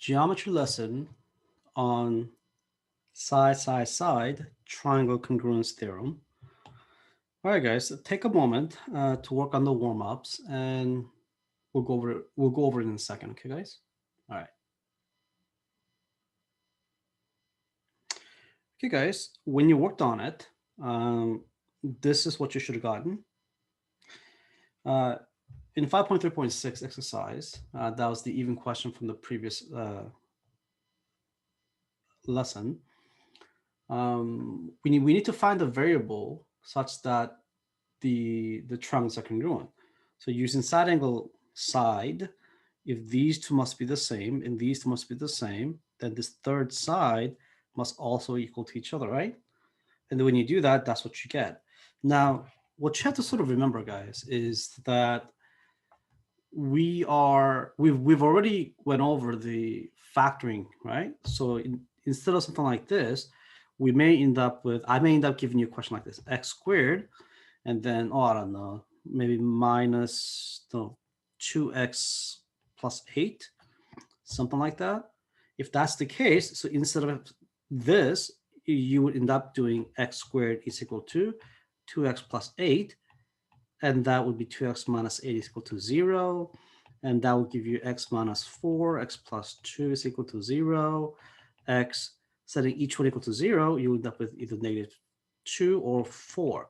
geometry lesson on side triangle congruence theorem. All right, guys, take a moment to work on the warm-ups, and we'll go over it in a second. Okay, guys. All right. Okay, guys. When you worked on it, this is what you should have gotten. In 5.3.6 exercise, that was the even question from the previous lesson. We need to find a variable such that the triangles are congruent. So using side angle side, if these two must be the same and these two must be the same, then this third side must also equal to each other, right? And then when you do that, that's what you get. Now, what you have to sort of remember, guys, is that we've already went over the factoring, right? So instead of something like this, I may end up giving you a question like this: x squared, and then I don't know, maybe minus 2x plus 8, something like that. If that's the case, so instead of this, you would end up doing x squared is equal to 2x plus 8, and that would be 2x minus 8 is equal to 0, and that will give you x minus 4, x plus 2 is equal to 0, x, setting each one equal to 0, you end up with either negative 2 or 4.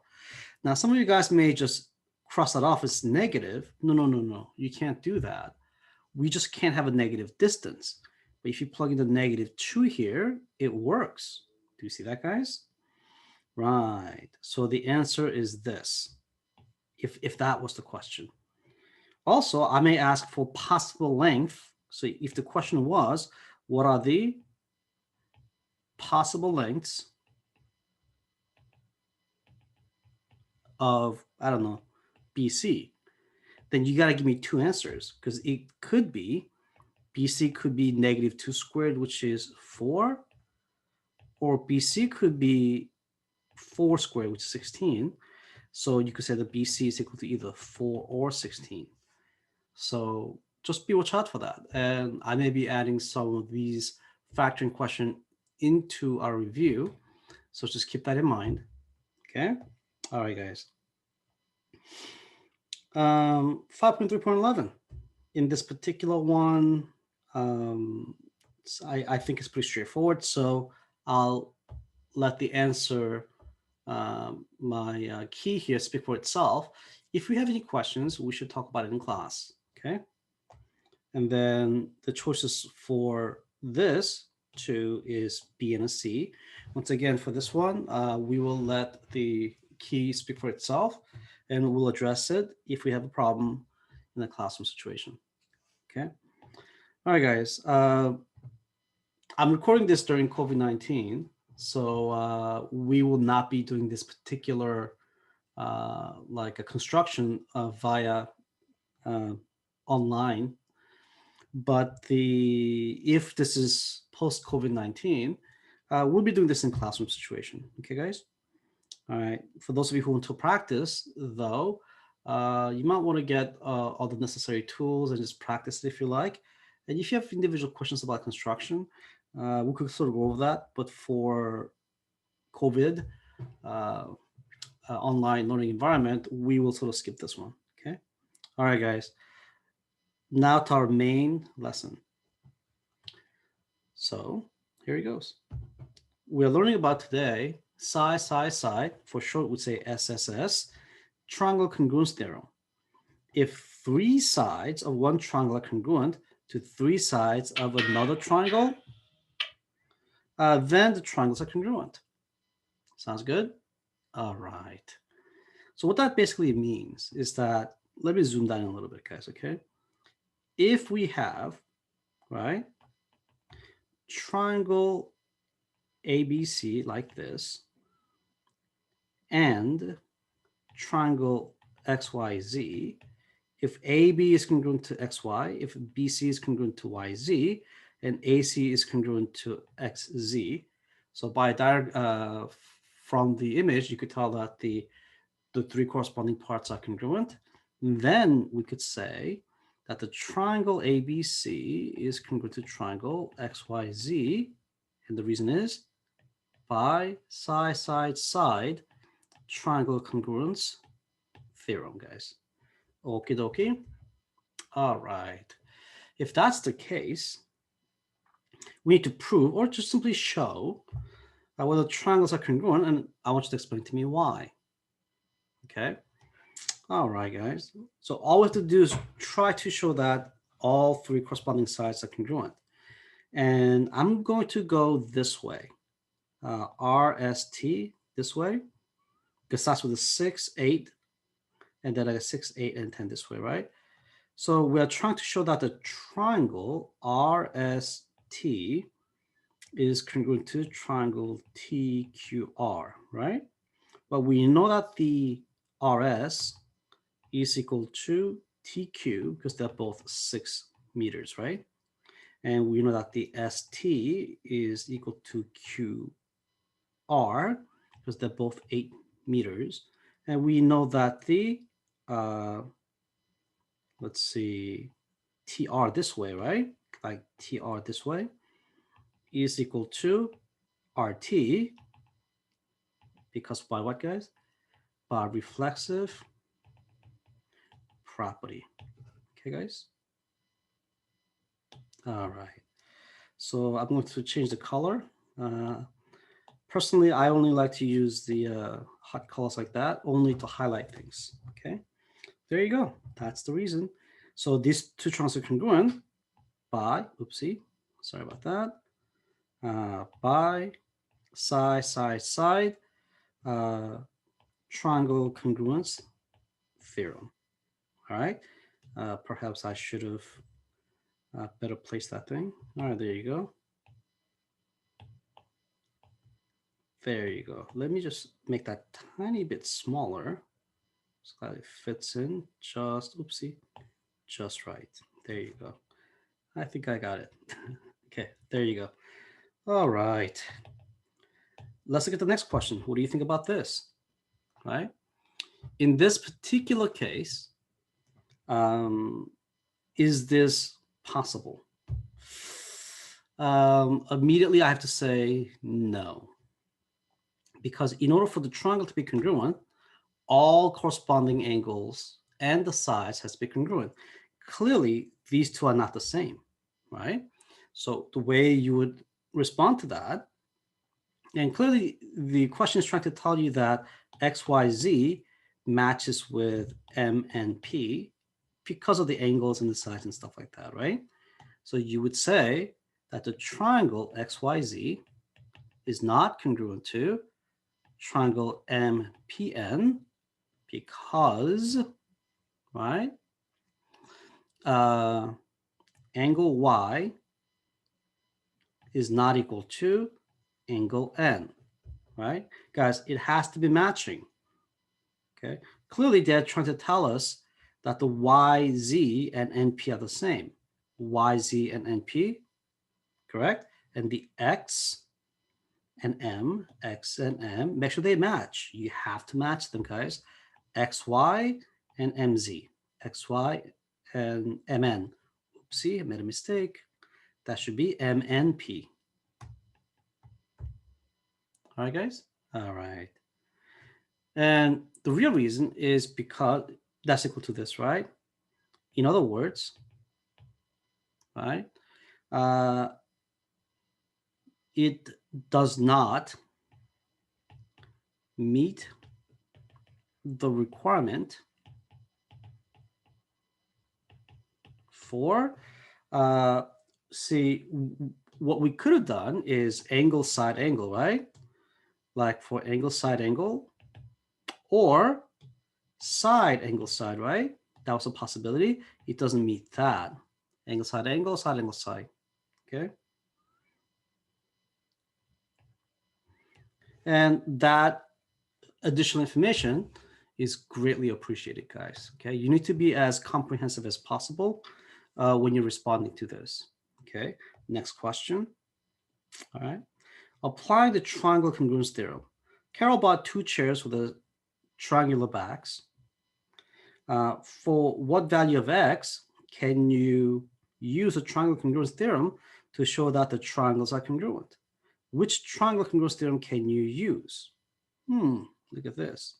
Now, some of you guys may just cross that off as negative. No, you can't do that. We just can't have a negative distance. But if you plug in the negative 2 here, it works. Do you see that, guys? Right. So the answer is this, if that was the question. Also, I may ask for possible length. So if the question was, what are the possible lengths of, I don't know, BC, then you got to give me two answers, because it could be, BC could be negative 2 squared, which is 4, or BC could be 4 squared, which is 16. So you could say that BC is equal to either 4 or 16. So just be watch out for that. And I may be adding some of these factoring questions into our review. So just keep that in mind. Okay. All right, guys. 5.3.11. In this particular one, I think it's pretty straightforward. So I'll let the answer, my key here, speak for itself. If we have any questions, we should talk about it in class. Okay. And then the choices for this two is B and a C. Once again, for this one, we will let the key speak for itself, and we'll address it if we have a problem in the classroom situation. Okay. All right, guys. I'm recording this during COVID-19, so we will not be doing this particular like a construction via online. But if this is post COVID-19, we'll be doing this in classroom situation. Okay, guys. All right. For those of you who want to practice, though, you might want to get all the necessary tools and just practice it if you like. And if you have individual questions about construction, we could sort of go over that. But for COVID online learning environment, we will sort of skip this one. Okay. All right, guys. Now to our main lesson. So here it goes. We're learning about today side, for short, we'd say SSS, triangle congruence theorem. If 3 sides of one triangle are congruent to 3 sides of another triangle, then the triangles are congruent. Sounds good? All right. So what that basically means is that, let me zoom down a little bit, guys, okay? If we have, right, triangle ABC like this, and triangle XYZ, if AB is congruent to XY, if BC is congruent to YZ, and AC is congruent to XZ. So by from the image, you could tell that the 3 corresponding parts are congruent. Then we could say that the triangle ABC is congruent to triangle XYZ, and the reason is by side, side, side, triangle congruence theorem, guys. Okie dokie. All right. If that's the case, we need to prove or just simply show whether triangles are congruent, and I want you to explain to me why. Okay. All right, guys. So all we have to do is try to show that all three corresponding sides are congruent. And I'm going to go this way, RST this way, because that's with a 6, 8, and then a 6, 8, and 10 this way, right? So we are trying to show that the triangle RST is congruent to triangle TQR, right? But we know that the RS is equal to TQ because they're both 6 meters, right? And we know that the ST is equal to QR because they're both 8 meters. And we know that the, let's see, TR this way, right? Like TR this way is equal to RT because by what, guys? By reflexive property. Okay, guys? All right. So I'm going to change the color. Personally, I only like to use the hot colors like that, only to highlight things. Okay, there you go. That's the reason. So these two triangles are congruent by, oopsie, sorry about that, by side, side, side, triangle congruence theorem. All right. Perhaps I should have better placed that thing. All right, there you go. There you go. Let me just make that tiny bit smaller so that it fits in just, oopsie, just right. There you go. I think I got it. Okay, there you go. All right. Let's look at the next question. What do you think about this? Right? In this particular case, is this possible? Immediately, I have to say no. Because in order for the triangle to be congruent, all corresponding angles and the sides has to be congruent. Clearly, these two are not the same, right? So the way you would respond to that, and clearly the question is trying to tell you that XYZ matches with M and P because of the angles and the sides and stuff like that, right? So you would say that the triangle XYZ is not congruent to triangle MPN because, right, angle Y is not equal to angle N, right? Guys, it has to be matching, okay? Clearly, they're trying to tell us that the YZ and NP are the same. YZ and NP, correct? And the X and M, X and M, make sure they match. You have to match them, guys. XY and MZ, XY and MN. Oopsie, I made a mistake. That should be MNP. All right, guys? All right. And the real reason is because that's equal to this, right? In other words, right, it does not meet the requirement for, see, what we could have done is angle, side, angle, right? Like for angle, side, angle, or side, angle, side, right? That was a possibility. It doesn't meet that. Angle, side, angle, side, angle, side, okay? And that additional information is greatly appreciated, guys, okay? You need to be as comprehensive as possible when you're responding to this, okay? Next question, all right? Applying the triangle congruence theorem. Carol bought 2 chairs with a triangular backs. For what value of X can you use a triangle congruence theorem to show that the triangles are congruent? Which triangle congruence theorem can you use? Look at this.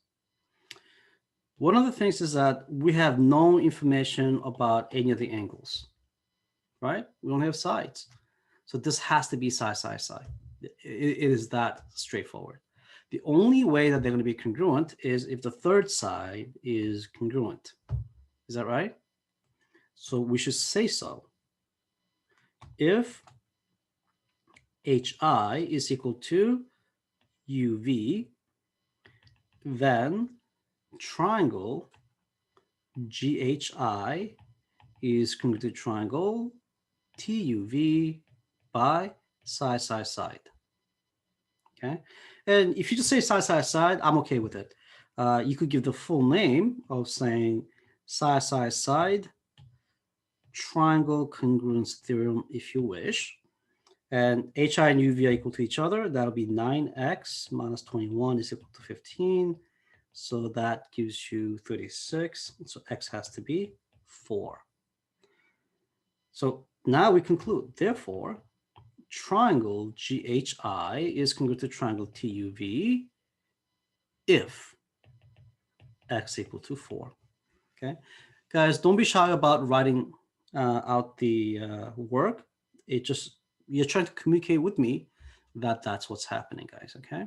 One of the things is that we have no information about any of the angles, right? We don't have sides. So this has to be side, side, side. It is that straightforward. The only way that they're going to be congruent is if the third side is congruent. Is that right? So we should say so. If HI is equal to UV, then triangle GHI is congruent to triangle TUV by side, side, side. Okay, and if you just say side, side, side, I'm okay with it. You could give the full name of saying side, side, side triangle congruence theorem if you wish. And HI and UV are equal to each other. That'll be 9x minus 21 is equal to 15. So that gives you 36. So x has to be 4. So now we conclude, therefore, triangle GHI is congruent to triangle TUV if x equal to 4. Okay, guys, don't be shy about writing out the work. You're trying to communicate with me that that's what's happening, guys. Okay,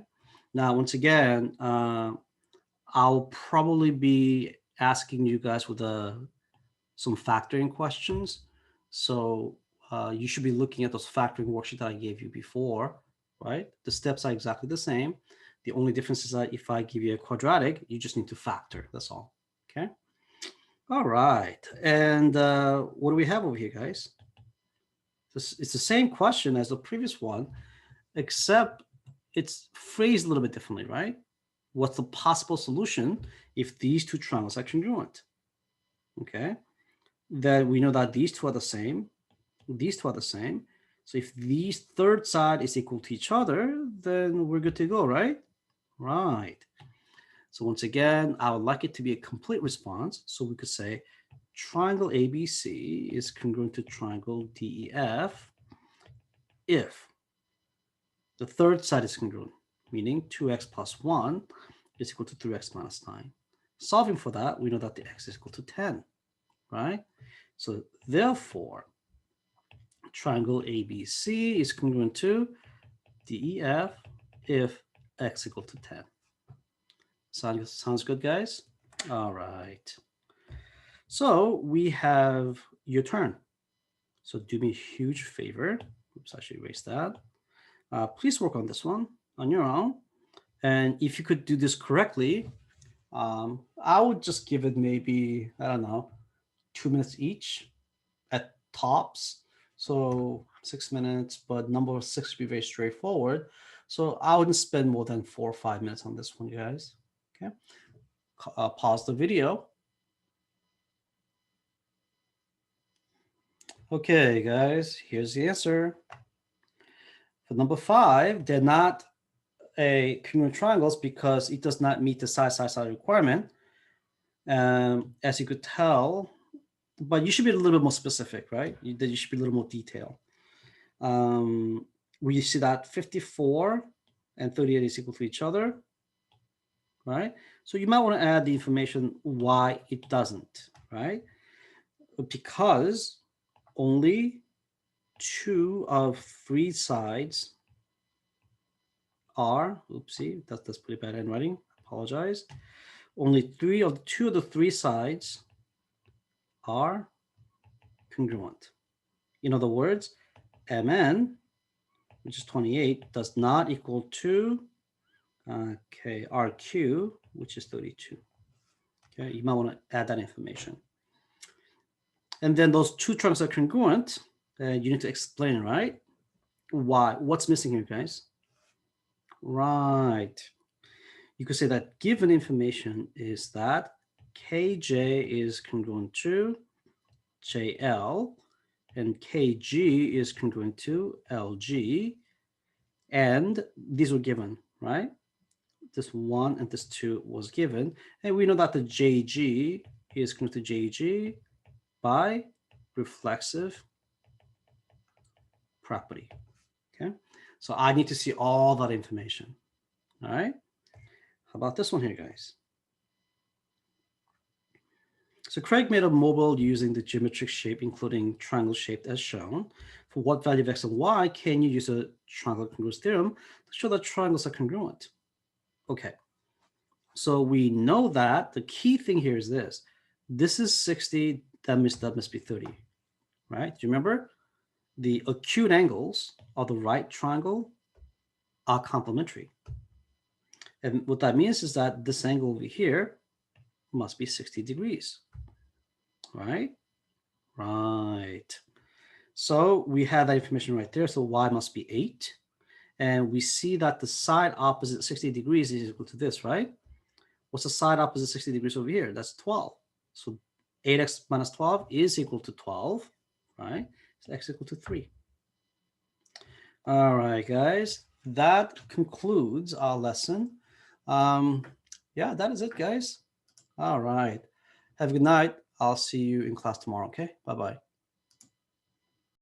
now once again, I'll probably be asking you guys with some factoring questions. So you should be looking at those factoring worksheets that I gave you before, right? The steps are exactly the same. The only difference is that if I give you a quadratic, you just need to factor. That's all. Okay. All right. And what do we have over here, guys? It's the same question as the previous one, except it's phrased a little bit differently, right? What's the possible solution if these two triangles are congruent? Okay. Then we know that these two are the same. These two are the same. So if these third side is equal to each other, then we're good to go, right? Right. So once again, I would like it to be a complete response. So we could say triangle ABC is congruent to triangle DEF if the third side is congruent, meaning 2x plus 1 is equal to 3x minus 9. Solving for that, we know that the x is equal to 10, right? So therefore, triangle ABC is congruent to DEF if x equal to 10. Sounds good, guys? All right. So we have your turn. So do me a huge favor. Oops, I should erase that. Please work on this one on your own. And if you could do this correctly, I would just give it maybe, I don't know, 2 minutes each at tops. So 6 minutes, but number 6 should be very straightforward. So I wouldn't spend more than 4 or 5 minutes on this one, you guys. Okay. Pause the video. Okay, guys, here's the answer. For number 5, they're not a congruent triangles because it does not meet the side, side, side requirement. As you could tell, but you should be a little bit more specific, right? You should be a little more detailed. We see that 54 and 38 is equal to each other, right? So you might want to add the information why it doesn't, right? Because only 2 of 3 sides are, oopsie, that's pretty bad handwriting, apologize. Only 2 of the 3 sides are congruent. In other words, MN, which is 28, does not equal to RQ, which is 32. Okay, you might want to add that information. And then those 2 terms are congruent. You need to explain, right? Why? What's missing here, guys? Right. You could say that given information is that KJ is congruent to JL and KG is congruent to LG. And these were given, right? This 1 and this 2 was given. And we know that the JG is congruent to JG by reflexive property. Okay, so I need to see all that information. All right, how about this one here, guys? So Craig made a mobile using the geometric shape, including triangle shaped as shown. For what value of x and y can you use a triangle congruence theorem to show that triangles are congruent? Okay, so we know that the key thing here is this. This is 60, that must be 30, right? Do you remember? The acute angles of the right triangle are complementary. And what that means is that this angle over here must be 60 degrees, right? Right. So we have that information right there. So y must be 8. And we see that the side opposite 60 degrees is equal to this, right? What's the side opposite 60 degrees over here? That's 12. So 8x minus 12 is equal to 12, right? So x equal to 3. All right, guys. That concludes our lesson. Yeah, that is it, guys. All right. Have a good night. I'll see you in class tomorrow, okay? Bye-bye.